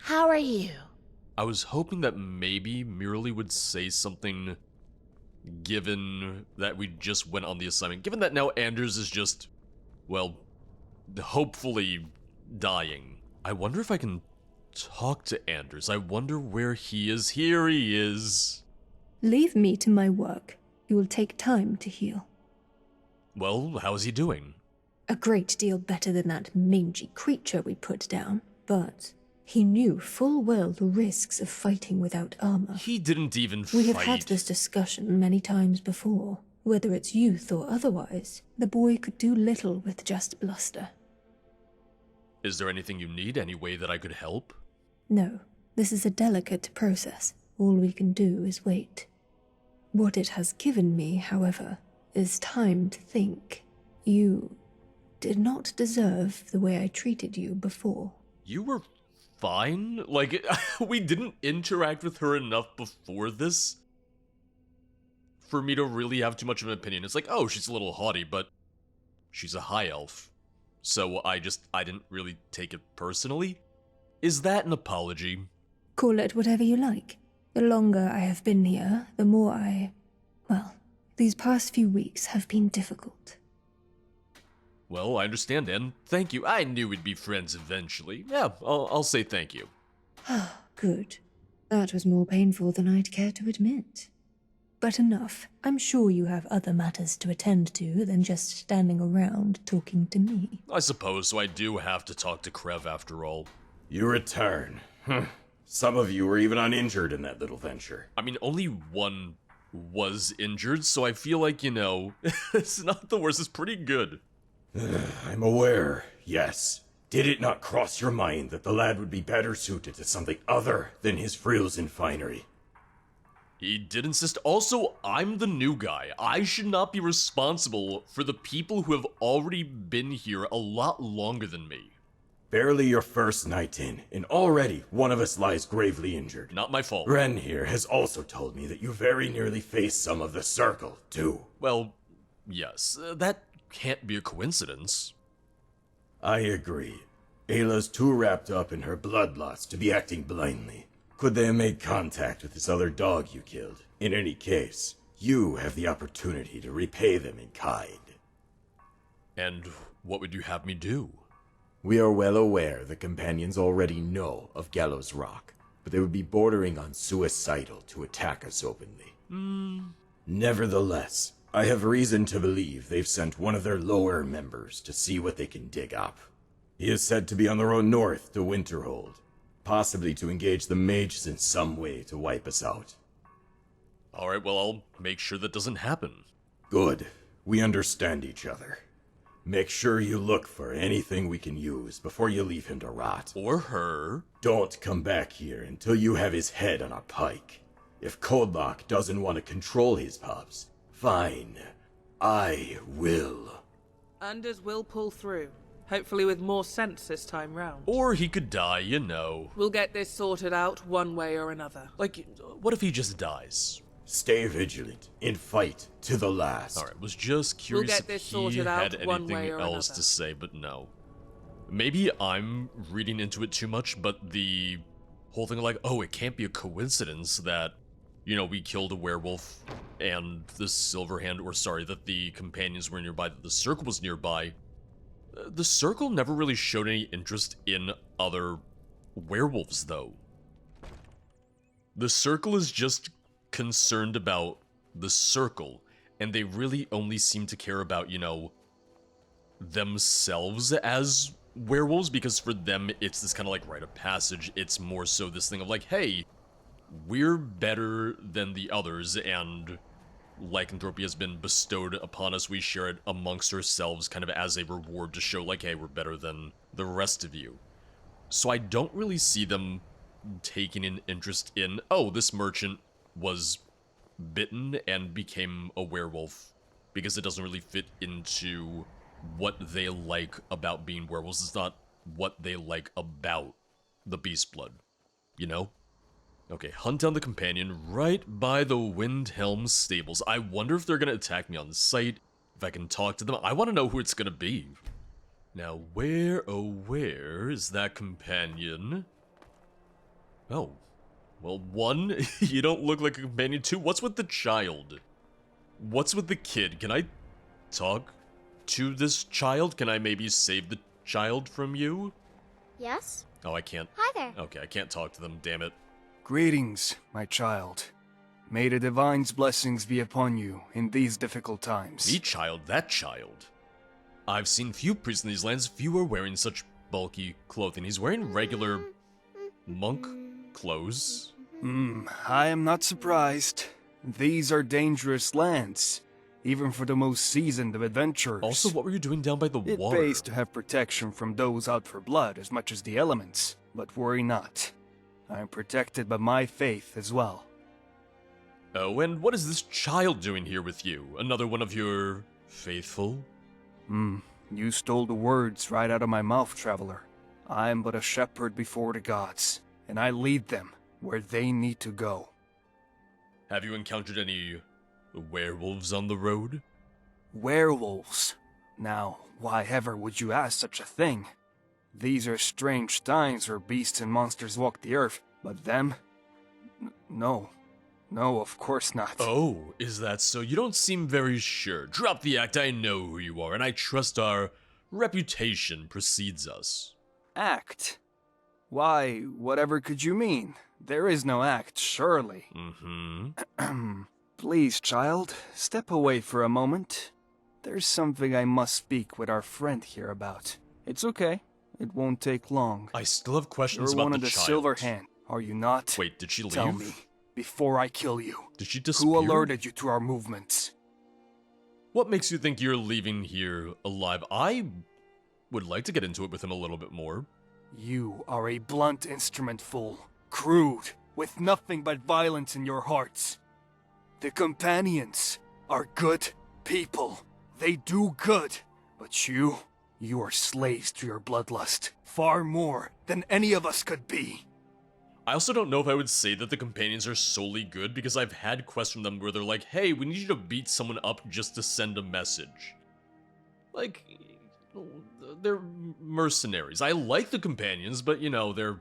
How are you? I was hoping that maybe Mirali would say something, given that we just went on the assignment. Given that now Anders is just, well, hopefully dying. I wonder if I can talk to Anders. I wonder where he is. Here he is. Leave me to my work. It will take time to heal. Well, how is he doing? A great deal better than that mangy creature we put down, but he knew full well the risks of fighting without armor. He didn't even fight. We have had this discussion many times before. Whether it's youth or otherwise, the boy could do little with just bluster. Is there anything you need? Any way that I could help? No, this is a delicate process. All we can do is wait. What it has given me, however, is time to think. You did not deserve the way I treated you before. You were fine? Like, we didn't interact with her enough before this for me to really have too much of an opinion. It's like, oh, she's a little haughty, but she's a high elf. So I didn't really take it personally. Is that an apology? Call it whatever you like. The longer I have been here, the more well, these past few weeks have been difficult. Well, I understand, and thank you. I knew we'd be friends eventually. Yeah, I'll say thank you. Good. That was more painful than I'd care to admit. But enough. I'm sure you have other matters to attend to than just standing around talking to me. I suppose so. I do have to talk to Krev after all. You return. Some of you were even uninjured in that little venture. I mean, only one was injured, so I feel like, it's not the worst. It's pretty good. I'm aware, yes. Did it not cross your mind that the lad would be better suited to something other than his frills and finery? He did insist. Also, I'm the new guy. I should not be responsible for the people who have already been here a lot longer than me. Barely your first night in, and already one of us lies gravely injured. Not my fault. Ren here has also told me that you very nearly faced some of the Circle, too. Well, yes, that can't be a coincidence. I agree. Ayla's too wrapped up in her bloodlust to be acting blindly. Could they have made contact with this other dog you killed? In any case, you have the opportunity to repay them in kind. And what would you have me do? We are well aware the companions already know of Gallows Rock, but they would be bordering on suicidal to attack us openly. Nevertheless, I have reason to believe they've sent one of their lower members to see what they can dig up. He is said to be on the road north to Winterhold, possibly to engage the mages in some way to wipe us out. Alright, well, I'll make sure that doesn't happen. Good. We understand each other. Make sure you look for anything we can use before you leave him to rot. Or her. Don't come back here until you have his head on a pike. If Coldlock doesn't want to control his pups, fine. I will. Anders will pull through. Hopefully with more sense this time round. Or he could die, We'll get this sorted out one way or another. Like, what if he just dies? Stay vigilant and fight to the last. Alright, was just curious We'll get this if he sorted out had one way anything or else another. to say, but no. Maybe I'm reading into it too much, but the whole thing of like, oh, it can't be a coincidence that, we killed a werewolf and the Silverhand, or sorry, that the companions were nearby, that the Circle was nearby. The Circle never really showed any interest in other werewolves, though. The Circle is just concerned about the Circle, and they really only seem to care about, themselves as werewolves, because for them, it's this kind of like rite of passage. It's more so this thing of like, hey, we're better than the others, and lycanthropy has been bestowed upon us. We share it amongst ourselves kind of as a reward to show like, hey, we're better than the rest of you. So I don't really see them taking an interest in, oh, this merchant was bitten and became a werewolf, because it doesn't really fit into what they like about being werewolves. It's not what they like about the beast blood, Okay, hunt down the companion right by the Windhelm stables. I wonder if they're gonna attack me on sight, if I can talk to them. I want to know who it's gonna be. Now, where, oh where is that companion? Oh. Well, one, you don't look like a companion. Two, what's with the child? What's with the kid? Can I talk to this child? Can I maybe save the child from you? Yes? Oh, I can't. Hi there. Okay, I can't talk to them, damn it. Greetings, my child. May the divine's blessings be upon you in these difficult times. The child, that child. I've seen few priests in these lands, few are wearing such bulky clothing. He's wearing regular monk clothes. I am not surprised. These are dangerous lands, even for the most seasoned of adventurers. Also, what were you doing down by the It water? pays to have protection from those out for blood as much as the elements, but worry not. I am protected by my faith as well. Oh, and what is this child doing here with you? Another one of your faithful? You stole the words right out of my mouth, traveler. I am but a shepherd before the gods, and I lead them where they need to go. Have you encountered any werewolves on the road? Werewolves? Now, why ever would you ask such a thing? These are strange times where beasts and monsters walk the earth, but them? No. No, of course not. Oh, is that so? You don't seem very sure. Drop the act, I know who you are, and I trust our reputation precedes us. Act? Why, whatever could you mean? There is no act, surely. Please, child, step away for a moment. There's something I must speak with our friend here about. It's okay. It won't take long. I still have questions You're about one the of the child. Silver Hand, are you not? Wait, did she leave? Tell me, before I kill you. Did she disappear? Who alerted you to our movements? What makes you think you're leaving here alive? I would like to get into it with him a little bit more. You are a blunt instrument, fool. Crude, with nothing but violence in your hearts. The companions are good people. They do good. But you are slaves to your bloodlust. Far more than any of us could be. I also don't know if I would say that the companions are solely good, because I've had quests from them where they're like, hey, we need you to beat someone up just to send a message. Like, they're mercenaries. I like the companions, but, you know, they're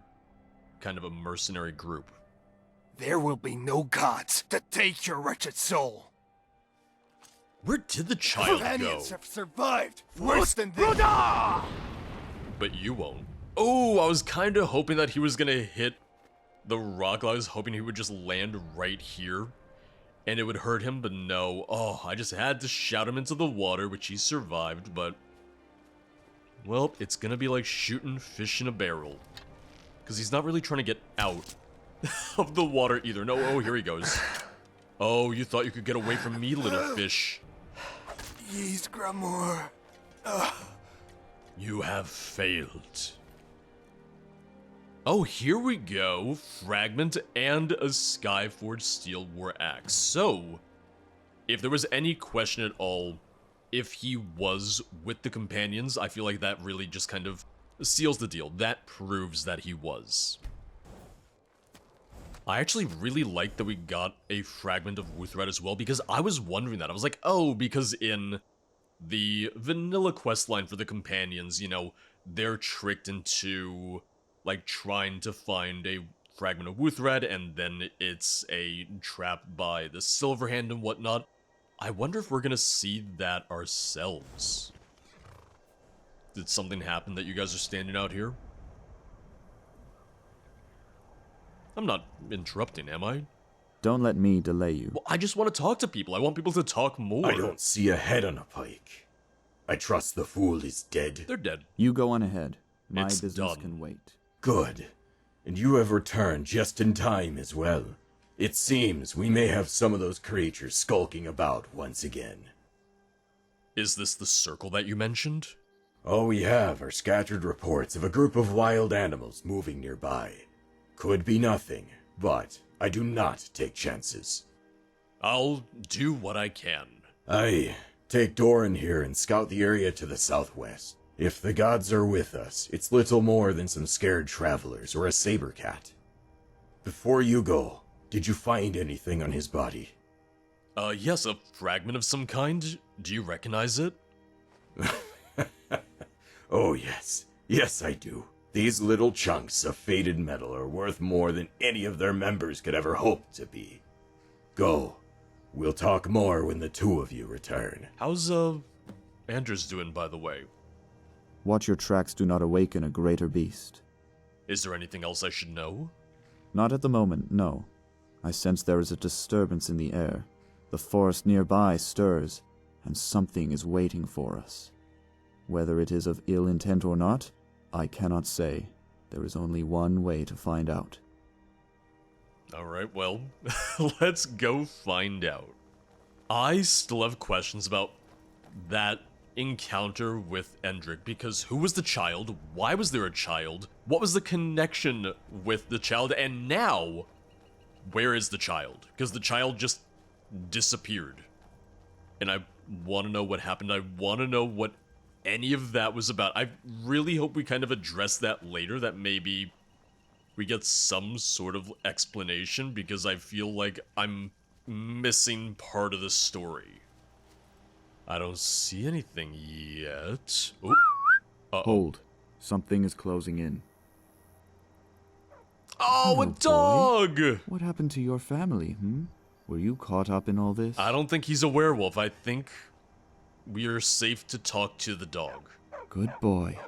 kind of a mercenary group. There will be no gods to take your wretched soul. Where did the child go? Companions have survived worse than this. But you won't. Oh, I was kind of hoping that he was gonna hit the rock. I was hoping he would just land right here and it would hurt him, but no. Oh, I just had to shout him into the water, which he survived, but well, it's gonna be like shooting fish in a barrel, because he's not really trying to get out of the water either. No, oh, here he goes. Oh, you thought you could get away from me, little fish. Yeez, Gramour. You have failed. Oh, here we go. Fragment and a Skyforged Steel War Axe. So, if there was any question at all, if he was with the companions, I feel like that really just kind of seals the deal. That proves that he was. I actually really like that we got a Fragment of Wuthred as well, because I was wondering that. I was like, oh, because in the vanilla questline for the companions, you know, they're tricked into, like, trying to find a Fragment of Wuthred, and then it's a trap by the Silverhand and whatnot. I wonder if we're gonna see that ourselves. Did something happen that you guys are standing out here? I'm not interrupting, am I? Don't let me delay you. Well, I just want to talk to people. I want people to talk more. I don't see a head on a pike. I trust the fool is dead. They're dead. You go on ahead. My It's business done. can wait. Good. And you have returned just in time as well. It seems we may have some of those creatures skulking about once again. Is this the circle that you mentioned? All we have are scattered reports of a group of wild animals moving nearby. Could be nothing, but I do not take chances. I'll do what I can. Aye, take Doran here and scout the area to the southwest. If the gods are with us, it's little more than some scared travelers or a saber cat. Before you go, did you find anything on his body? Yes, a fragment of some kind. Do you recognize it? Oh yes, yes I do. These little chunks of faded metal are worth more than any of their members could ever hope to be. Go. We'll talk more when the two of you return. How's, Anders doing, by the way? Watch your tracks do not awaken a greater beast. Is there anything else I should know? Not at the moment, no. I sense there is a disturbance in the air. The forest nearby stirs, and something is waiting for us. Whether it is of ill intent or not, I cannot say. There is only one way to find out. Alright, well, let's go find out. I still have questions about that encounter with Endrick, because who was the child? Why was there a child? What was the connection with the child? And now, where is the child? Because the child just disappeared. And I want to know what happened. I want to know what any of that was about. I really hope we kind of address that later, that maybe we get some sort of explanation, because I feel like I'm missing part of the story. I don't see anything yet. Oh. Uh-oh. Hold. Something is closing in. Oh, Hello, a dog! What happened to your family, Were you caught up in all this? I don't think he's a werewolf. I think we are safe to talk to the dog. Good boy.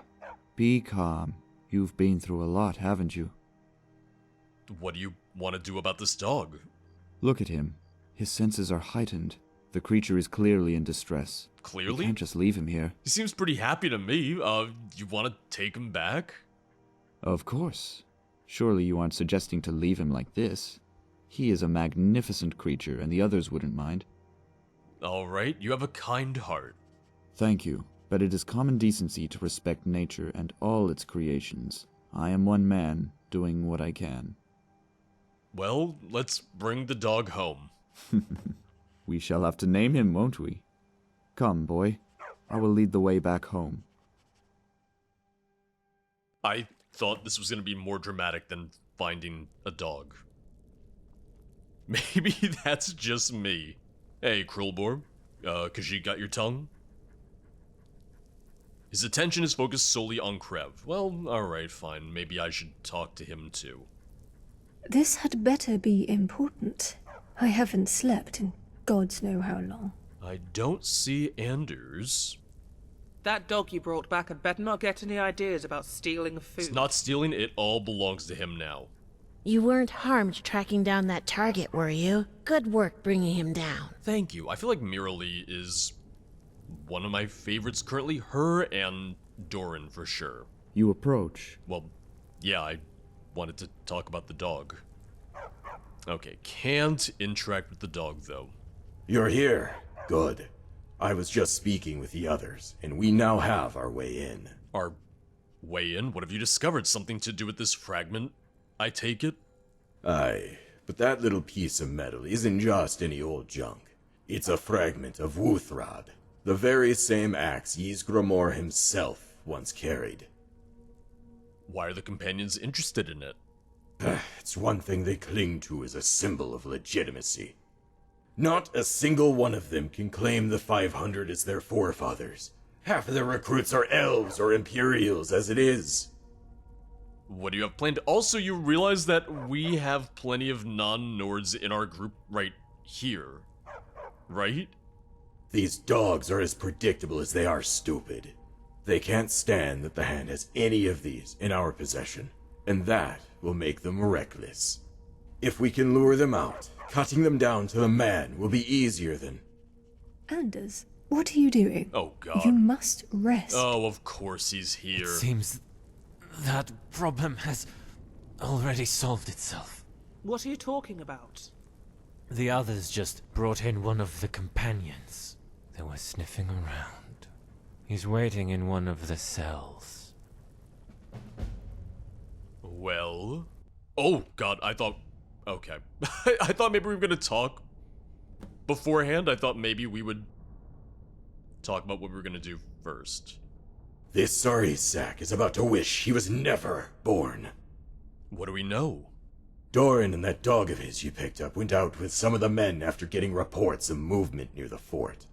Be calm. You've been through a lot, haven't you? What do you want to do about this dog? Look at him. His senses are heightened. The creature is clearly in distress. Clearly? We can't just leave him here. He seems pretty happy to me. You want to take him back? Of course. Surely you aren't suggesting to leave him like this. He is a magnificent creature, and the others wouldn't mind. Alright, you have a kind heart. Thank you, but it is common decency to respect nature and all its creations. I am one man, doing what I can. Well, let's bring the dog home. We shall have to name him, won't we? Come, boy. I will lead the way back home. I thought this was going to be more dramatic than finding a dog. Maybe that's just me. Hey, Krillbor. Khajiit got your tongue? His attention is focused solely on Krev. Well, alright, fine. Maybe I should talk to him too. This had better be important. I haven't slept in gods know how long. I don't see Anders. That dog you brought back had better not get any ideas about stealing food. It's not stealing, it all belongs to him now. You weren't harmed tracking down that target, were you? Good work bringing him down. Thank you. I feel like Miralee is one of my favorites currently. Her and Doran, for sure. You approach. Well, yeah, I wanted to talk about the dog. Okay, can't interact with the dog, though. You're here. Good. I was just speaking with the others, and we now have our way in. Our way in? What have you discovered? Something to do with this fragment, I take it? Aye, but that little piece of metal isn't just any old junk. It's a fragment of Wuthrad, the very same axe Ysgramor himself once carried. Why are the companions interested in it? It's one thing they cling to as a symbol of legitimacy. Not a single one of them can claim the 500 as their forefathers. Half of their recruits are elves or Imperials as it is. What do you have planned? Also, you realize that we have plenty of non-Nords in our group right here, right? These dogs are as predictable as they are stupid. They can't stand that the Hand has any of these in our possession, and that will make them reckless. If we can lure them out, cutting them down to the man will be easier than... Anders, what are you doing? Oh god. You must rest. Oh, of course he's here. Seems that problem has already solved itself. What are you talking about? The others just brought in one of the companions. They were sniffing around. He's waiting in one of the cells. Well... Oh god, I thought... Okay. I thought maybe we were gonna talk beforehand. I thought maybe we would talk about what we were gonna do first. This sorry sack is about to wish he was never born. What do we know? Doran and that dog of his you picked up went out with some of the men after getting reports of movement near the fort.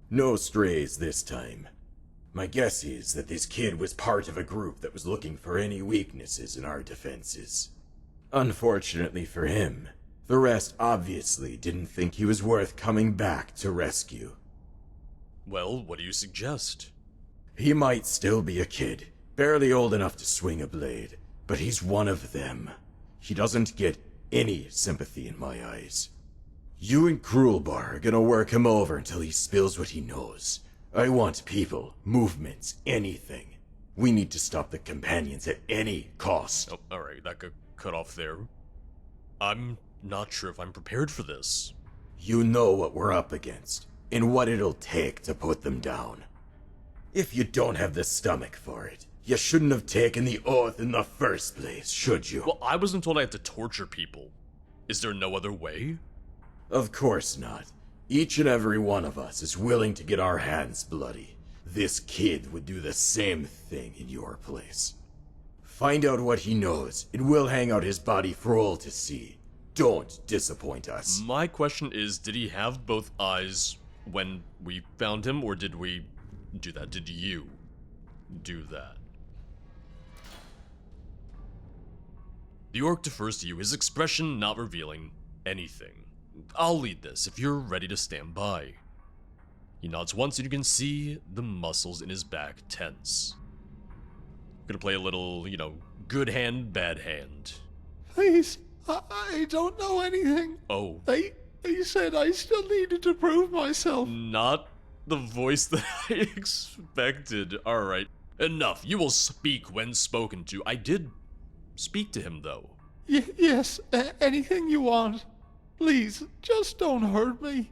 No strays this time. My guess is that this kid was part of a group that was looking for any weaknesses in our defenses. Unfortunately for him, the rest obviously didn't think he was worth coming back to rescue. Well, what do you suggest? He might still be a kid, barely old enough to swing a blade, but he's one of them. He doesn't get any sympathy in my eyes. You and Cruelbar are gonna work him over until he spills what he knows. I want people, movements, anything. We need to stop the companions at any cost. Oh, alright, that got cut off there. I'm not sure if I'm prepared for this. You know what we're up against, and what it'll take to put them down. If you don't have the stomach for it, you shouldn't have taken the oath in the first place, should you? Well, I wasn't told I had to torture people. Is there no other way? Of course not. Each and every one of us is willing to get our hands bloody. This kid would do the same thing in your place. Find out what he knows, and we'll hang out his body for all to see. Don't disappoint us. My question is, did he have both eyes when we found him, or did we do that? Did you do that? The orc defers to you, his expression not revealing anything. I'll lead this if you're ready to stand by. He nods once and you can see the muscles in his back tense. Gonna play a little, good hand, bad hand. Please, I don't know anything. Oh. They said I still needed to prove myself. Not the voice that I expected. Alright. Enough. You will speak when spoken to. I did speak to him, though. Yes, anything you want. Please, just don't hurt me.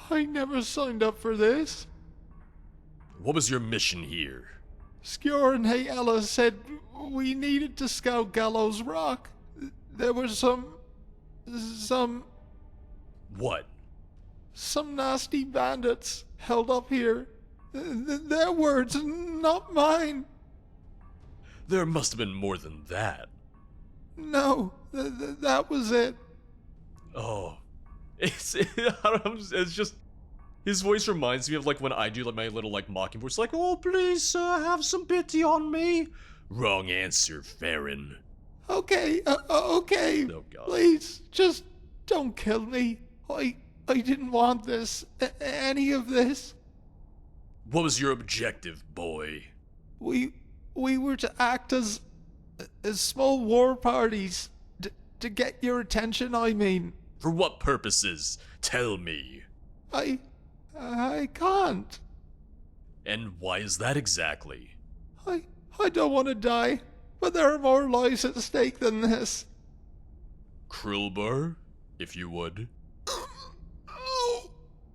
I never signed up for this. What was your mission here? Skjor and Hayella said we needed to scout Gallows Rock. There were some What? Some nasty bandits held up here. Their words, not mine. There must have been more than that. No, that was it. Oh. It's just... His voice reminds me of, when I do, my little, mocking voice, oh, please, sir, have some pity on me. Wrong answer, Farron. Okay, okay. Oh, God. Please, just don't kill me. I didn't want this, any of this. What was your objective, boy? We were to act as small war parties, to get your attention, I mean. For what purposes? Tell me. I can't. And why is that exactly? I don't want to die, but there are more lives at stake than this. Krulbar, if you would.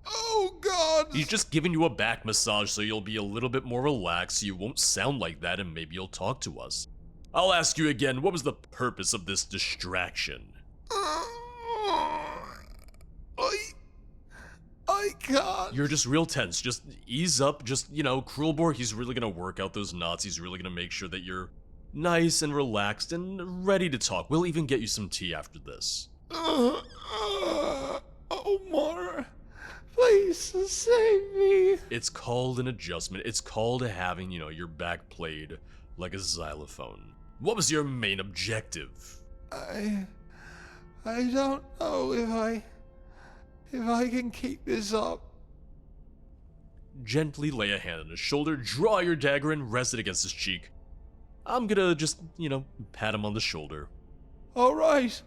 Oh, God! He's just giving you a back massage so you'll be a little bit more relaxed, so you won't sound like that, and maybe you'll talk to us. I'll ask you again, what was the purpose of this distraction? I can't. You're just real tense. Just ease up. Just, Krulbor, he's really gonna work out those knots. He's really gonna make sure that you're nice and relaxed and ready to talk. We'll even get you some tea after this. Omar, please save me. It's called an adjustment. It's called having, your back played like a xylophone. What was your main objective? I don't know if I can keep this up. Gently lay a hand on his shoulder, draw your dagger and rest it against his cheek. I'm gonna just, pat him on the shoulder. All right.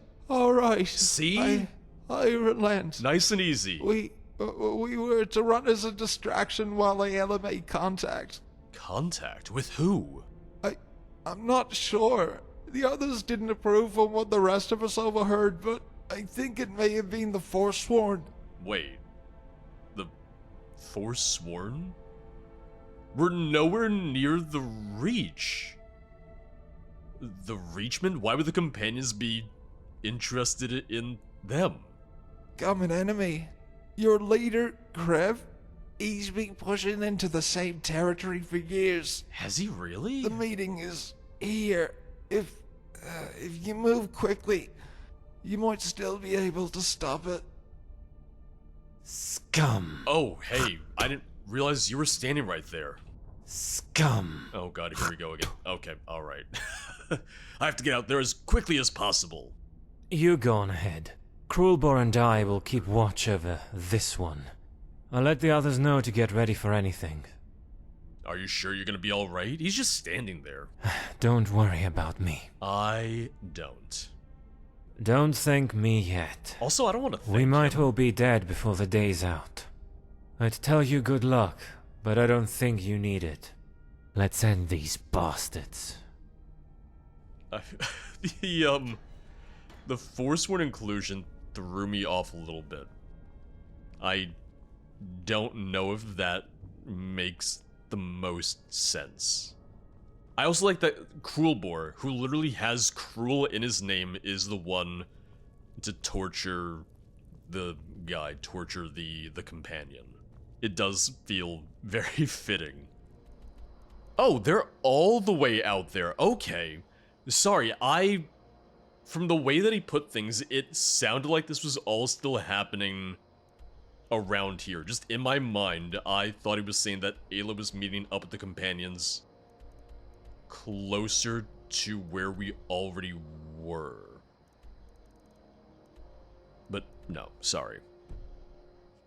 See? I relent. Nice and easy. We were to run as a distraction while Ayala made contact. Contact? With who? I'm not sure. The others didn't approve of what the rest of us overheard, but I think it may have been the Forsworn. Wait. The Forsworn? We're nowhere near the Reach. The Reachmen? Why would the companions be interested in them? Common enemy. Your leader, Krev, he's been pushing into the same territory for years. Has he really? The meeting is here. If you move quickly, you might still be able to stop it. Scum. Oh, hey, I didn't realize you were standing right there. Scum! Oh god, here we go again. Okay, alright. I have to get out there as quickly as possible. You go on ahead. Cruelbor and I will keep watch over this one. I'll let the others know to get ready for anything. Are you sure you're gonna be alright? He's just standing there. Don't worry about me. I don't. Don't thank me yet. Also, I don't want to thank We might him. well be dead before the day's out. I'd tell you good luck, but I don't think you need it. Let's end these bastards. The Forsworn inclusion threw me off a little bit. I don't know if that makes the most sense. I also like that Cruelbor, who literally has cruel in his name, is the one to torture the guy, torture the companion. It does feel very fitting. Oh, they're all the way out there. Okay. Sorry, from the way that he put things, it sounded like this was all still happening around here. Just in my mind, I thought he was saying that Ayla was meeting up with the companions closer to where we already were. But no, sorry.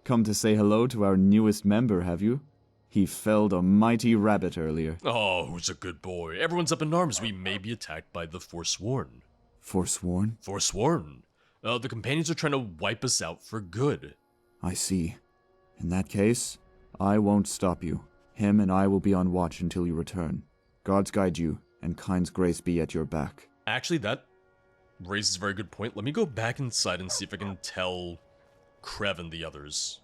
Come to say hello to our newest member, have you? He felled a mighty rabbit earlier. Oh, who's a good boy? Everyone's up in arms. We may be attacked by the Forsworn. Forsworn? Forsworn. The companions are trying to wipe us out for good. I see. In that case, I won't stop you. Him and I will be on watch until you return. Gods guide you, and kind's grace be at your back. Actually, that raises a very good point. Let me go back inside and see if I can tell Krev and the others.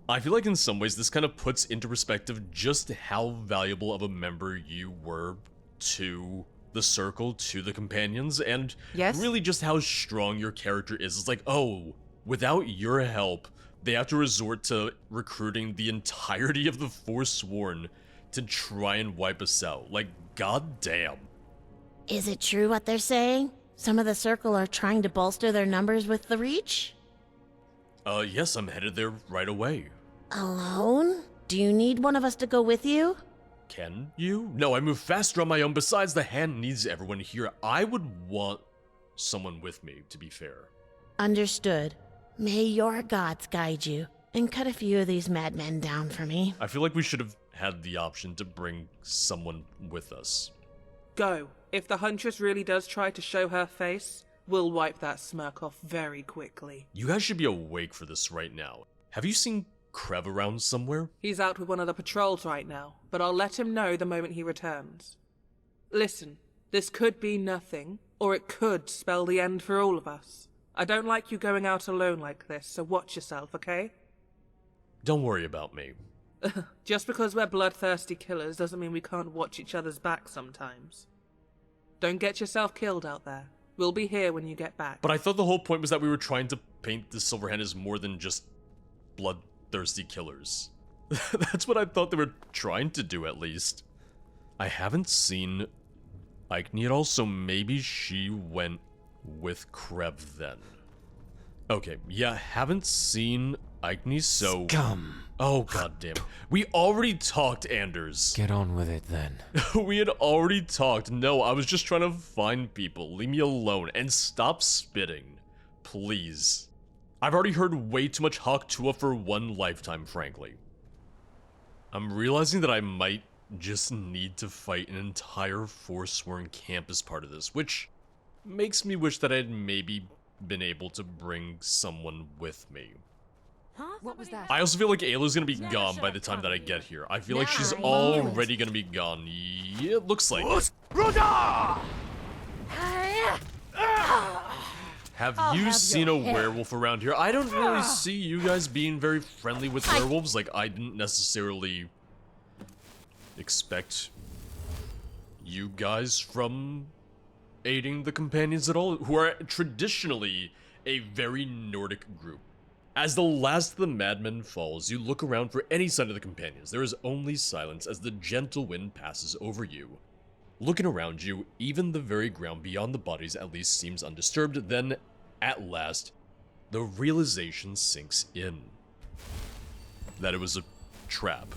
I feel like in some ways this kind of puts into perspective just how valuable of a member you were to the circle, to the companions, and really just how strong your character is. It's like, oh, without your help, they have to resort to recruiting the entirety of the Forsworn to try and wipe us out. Like, goddamn. Is it true what they're saying? Some of the Circle are trying to bolster their numbers with the Reach? Yes, I'm headed there right away. Alone? Do you need one of us to go with you? Can you? No, I move faster on my own. Besides, the hand needs everyone here. I would want someone with me, to be fair. Understood. May your gods guide you, and cut a few of these madmen down for me. I feel like we should have had the option to bring someone with us. Go. If the Huntress really does try to show her face, we'll wipe that smirk off very quickly. You guys should be awake for this right now. Have you seen Krev around somewhere? He's out with one of the patrols right now, but I'll let him know the moment he returns. Listen, this could be nothing, or it could spell the end for all of us. I don't like you going out alone like this, so watch yourself, okay? Don't worry about me. Just because we're bloodthirsty killers doesn't mean we can't watch each other's back sometimes. Don't get yourself killed out there. We'll be here when you get back. But I thought the whole point was that we were trying to paint the Silverhand as more than just bloodthirsty killers. That's what I thought they were trying to do, at least. I haven't seen Ike at all, so maybe she went with Krev then. Okay, yeah, haven't seen Ike, so... Scum! Oh, goddamn. We already talked, Anders. Get on with it then. We had already talked. No, I was just trying to find people. Leave me alone and stop spitting. Please. I've already heard way too much Hawk Tuah for one lifetime, frankly. I'm realizing that I might just need to fight an entire Forsworn camp as part of this, which makes me wish that I'd maybe been able to bring someone with me. Huh? What was that? I also feel like Ayla's gonna be gone by the time that I get here. I feel like she's already gonna be gone. Yeah, it looks like it. Have you seen a werewolf around here? I don't really see you guys being very friendly with werewolves. Like, I didn't necessarily expect you guys from aiding the companions at all, who are traditionally a very Nordic group. As the last of the madmen falls, you look around for any sign of the companions. There is only silence as the gentle wind passes over you. Looking around you, even the very ground beyond the bodies at least seems undisturbed. Then, at last, the realization sinks in that it was a trap.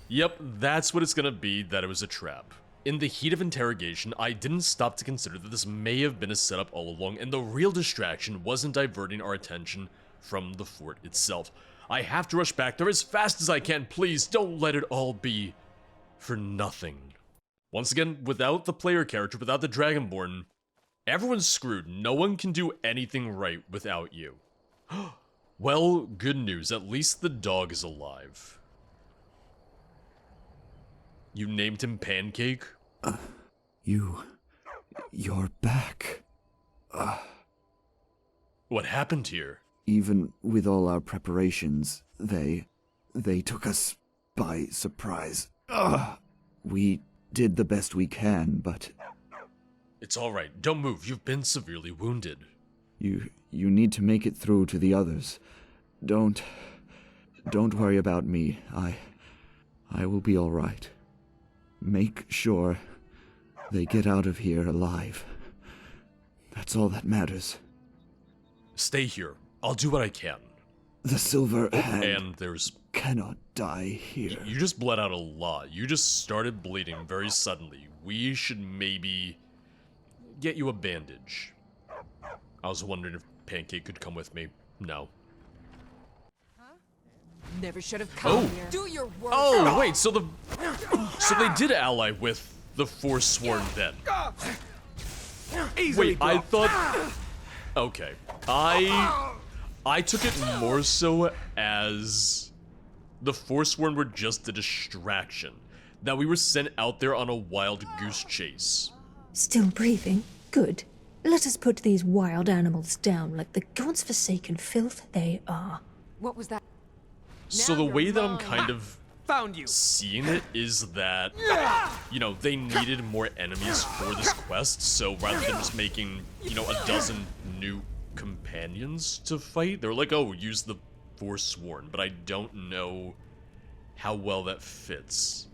Yep, that's what it's gonna be, that it was a trap. In the heat of interrogation, I didn't stop to consider that this may have been a setup all along, and the real distraction wasn't diverting our attention from the fort itself. I have to rush back there as fast as I can, please don't let it all be for nothing. Once again, without the player character, without the Dragonborn, everyone's screwed. No one can do anything right without you. Well, good news, at least the dog is alive. You named him Pancake? You're back. What happened here? Even with all our preparations, they took us by surprise. We did the best we can, but... It's alright, don't move, you've been severely wounded. You need to make it through to the others. Don't worry about me. I will be alright. Make sure they get out of here alive. That's all that matters. Stay here. I'll do what I can. The Silver Hand and there's... cannot die here. You just bled out a lot. You just started bleeding very suddenly. We should maybe get you a bandage. I was wondering if Pancake could come with me. No. Never should have come here. Do your work. Oh, wait, so they did ally with the Forsworn then. Easily Wait, I thought... Okay. I took it more so as the Forsworn were just a distraction. That we were sent out there on a wild goose chase. Still breathing? Good. Let us put these wild animals down like the gods' forsaken filth they are. What was that? So the way that I'm kind of found you. seeing it is that, you know, they needed more enemies for this quest, so rather than just making, you know, a dozen new companions to fight, they were like, oh, use the Forsworn, but I don't know how well that fits.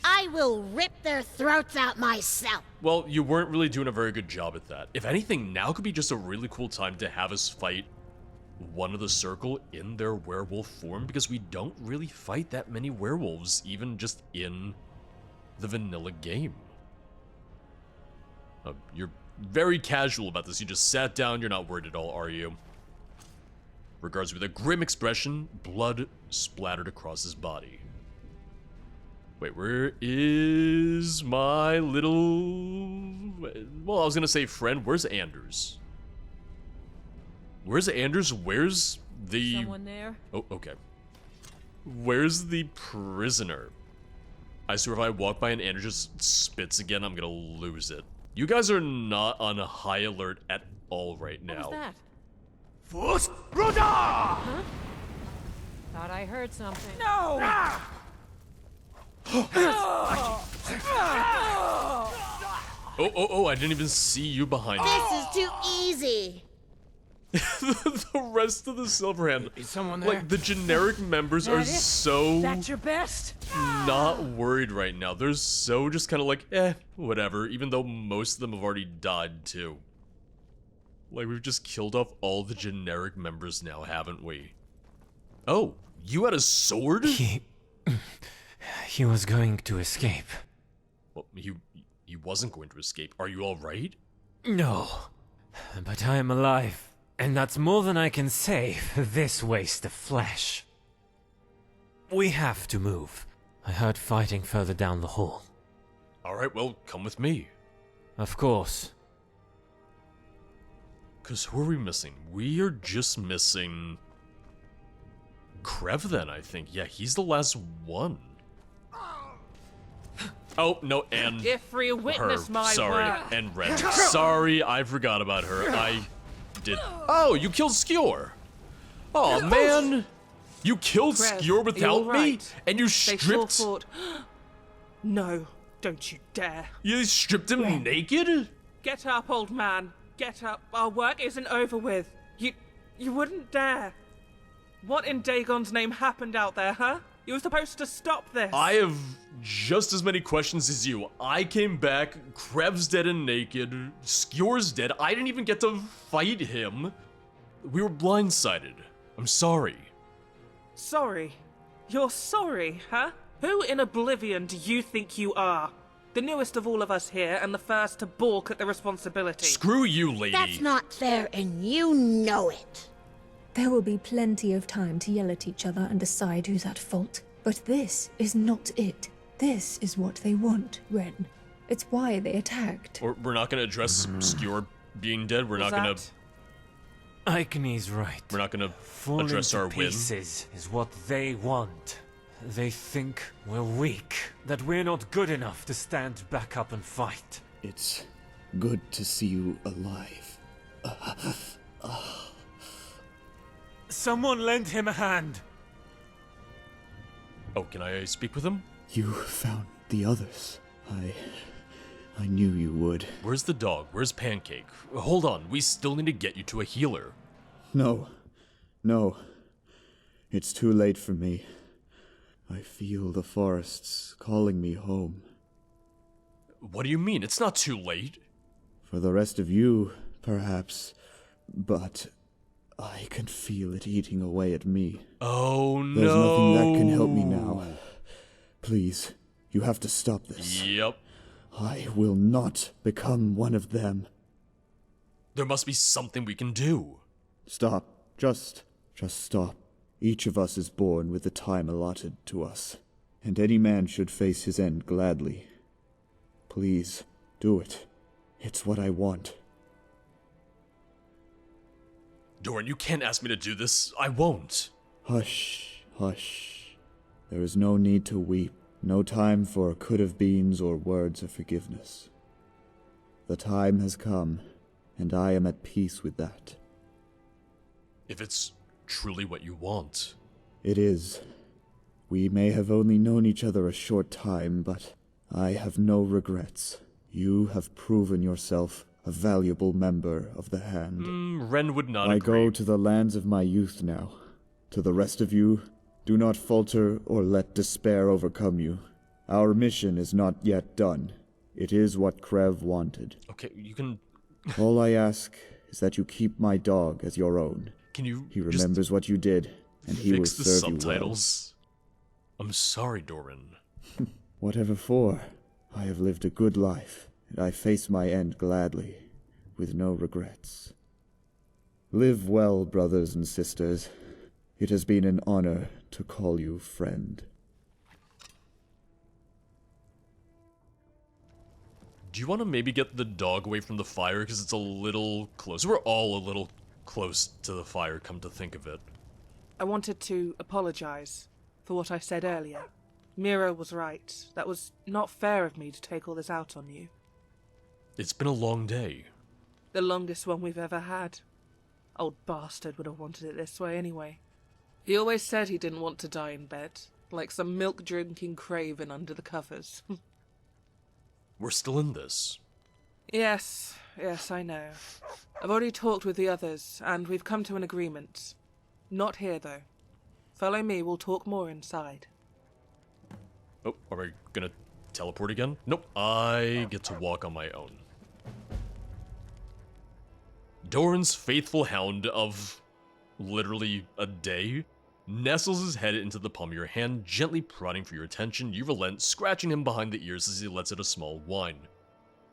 I will rip their throats out myself. Well, you weren't really doing a very good job at that. If anything, now could be just a really cool time to have us fight one of the circle in their werewolf form, because we don't really fight that many werewolves, even just in the vanilla game. You're very casual about this. You just sat down, you're not worried at all, are you? Regards with a grim expression, blood splattered across his body. Wait, where is my little... Well, I was gonna say friend. Where's Anders? Where's Anders? Where's the... Someone there? Oh, okay. Where's the prisoner? I swear if I walk by and Anders just spits again, I'm gonna lose it. You guys are not on a high alert at all right now. What Fus was that? Roda! Huh? Thought I heard something. No! Oh, I didn't even see you behind me. This is too easy. The rest of the Silverhand, Is someone there? like, the generic members are so That's your best? not worried right now. They're so just kind of like, whatever, even though most of them have already died too. Like, we've just killed off all the generic members now, haven't we? Oh, you had a sword? He was going to escape. Well, he wasn't going to escape. Are you alright? No, but I am alive, and that's more than I can say for this waste of flesh. We have to move. I heard fighting further down the hall. Alright, well, come with me. Of course. Because who are we missing? We are just missing... Krev then, I think. Yeah, he's the last one. Oh, no, and Ifri, witness her. my Sorry, work. and Ren. Sorry, I forgot about her. I did... Oh, you killed Skjor! Oh, man! You killed Krev, Skjor are without you me? alright? And you They sure stripped... thought... No, don't you dare. You stripped him naked? Get up, old man. Get up. Our work isn't over with. You wouldn't dare. What in Dagon's name happened out there, huh? You were supposed to stop this. I have just as many questions as you. I came back, Krev's dead and naked, Skjor's dead, I didn't even get to fight him. We were blindsided. I'm sorry. Sorry. You're sorry, huh? Who in Oblivion do you think you are? The newest of all of us here, and the first to balk at the responsibility. Screw you, lady. That's not fair, and you know it. There will be plenty of time to yell at each other and decide who's at fault. But this is not it. This is what they want, Ren. It's why they attacked. Or we're not gonna address Skewer being dead. We're not gonna. Ikeny's right. We're not gonna Fall address into our win. pieces is what they want. They think we're weak, that we're not good enough to stand back up and fight. It's good to see you alive. Someone lend him a hand. Oh, can I speak with him? You found the others. I knew you would. Where's the dog? Where's Pancake? Hold on, we still need to get you to a healer. No. It's too late for me. I feel the forests calling me home. What do you mean? It's not too late. For the rest of you, perhaps. But I can feel it eating away at me. Oh no. There's nothing that can help me now. Please, you have to stop this. Yep. I will not become one of them. There must be something we can do. Stop. Just stop. Each of us is born with the time allotted to us, and any man should face his end gladly. Please, do it. It's what I want. Doran, you can't ask me to do this. I won't. Hush. There is no need to weep. No time for could-have-beens or words of forgiveness. The time has come, and I am at peace with that. If it's truly what you want. It is. We may have only known each other a short time, but I have no regrets. You have proven yourself a valuable member of the Hand. Ren would not I agree. go to the lands of my youth now. To the rest of you, do not falter or let despair overcome you. Our mission is not yet done. It is what Krev wanted. Okay, you can... All I ask is that you keep my dog as your own. Can you He remembers what you did, and he will fix the serve subtitles? I'm sorry, Doran. you well. Whatever for, I have lived a good life, and I face my end gladly, with no regrets. Live well, brothers and sisters. It has been an honor to call you friend. Do you want to maybe get the dog away from the fire? Because it's a little close. We're all a little close to the fire, come to think of it. I wanted to apologize for what I said earlier. Mira was right. That was not fair of me to take all this out on you. It's been a long day. The longest one we've ever had. Old bastard would have wanted it this way anyway. He always said he didn't want to die in bed, like some milk-drinking craven under the covers. We're still in this. Yes, I know. I've already talked with the others, and we've come to an agreement. Not here, though. Follow me, we'll talk more inside. Oh, are we gonna teleport again? Nope, I get to walk on my own. Doran's faithful hound of literally a day nestles his head into the palm of your hand, gently prodding for your attention. You relent, scratching him behind the ears as he lets out a small whine.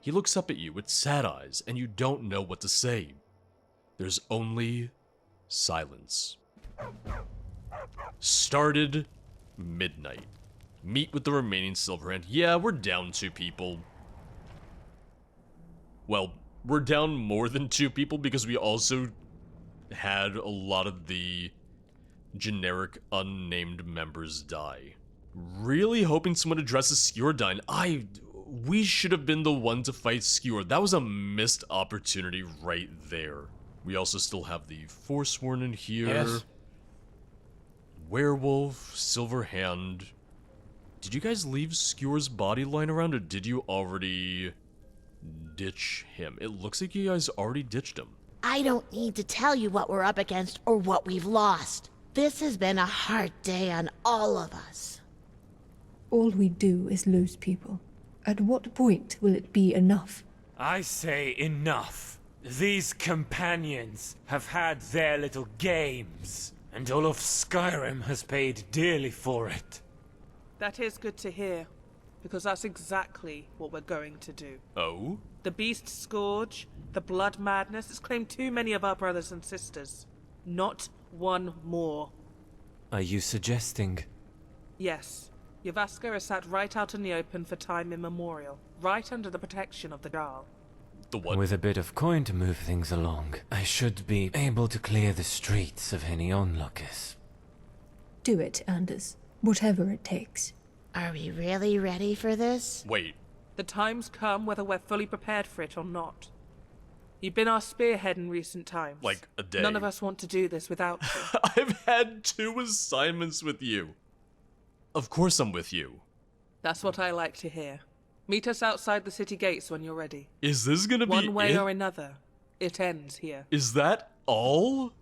He looks up at you with sad eyes, and you don't know what to say. There's only silence. Started midnight. Meet with the remaining Silverhand. Yeah, we're down 2 people. Well, we're down more than 2 people because we also had a lot of the generic unnamed members die. Really hoping someone addresses Skewerdyne. We should have been the one to fight Skewer. That was a missed opportunity right there. We also still have the Forsworn in here. Yes. Werewolf, Silverhand. Did you guys leave Skewer's body lying around, or did you already ditch him? It looks like you guys already ditched him. I don't need to tell you what we're up against or what we've lost. This has been a hard day on all of us. All we do is lose people. At what point will it be enough? I say enough. These companions have had their little games, and all of Skyrim has paid dearly for it. That is good to hear, because that's exactly what we're going to do. Oh? The beast scourge, the blood madness, has claimed too many of our brothers and sisters. Not one more. Are you suggesting? Yes. Yavaska is sat right out in the open for time immemorial, right under the protection of the Jarl. The what? With a bit of coin to move things along, I should be able to clear the streets of any onlookers. Do it, Anders. Whatever it takes. Are we really ready for this? Wait. The time's come whether we're fully prepared for it or not. You've been our spearhead in recent times. Like a day. None of us want to do this without you. I've had 2 assignments with you. Of course I'm with you. That's what I like to hear. Meet us outside the city gates when you're ready. Is this gonna be One way it? or another, it ends here. Is that all?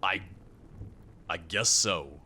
I guess so.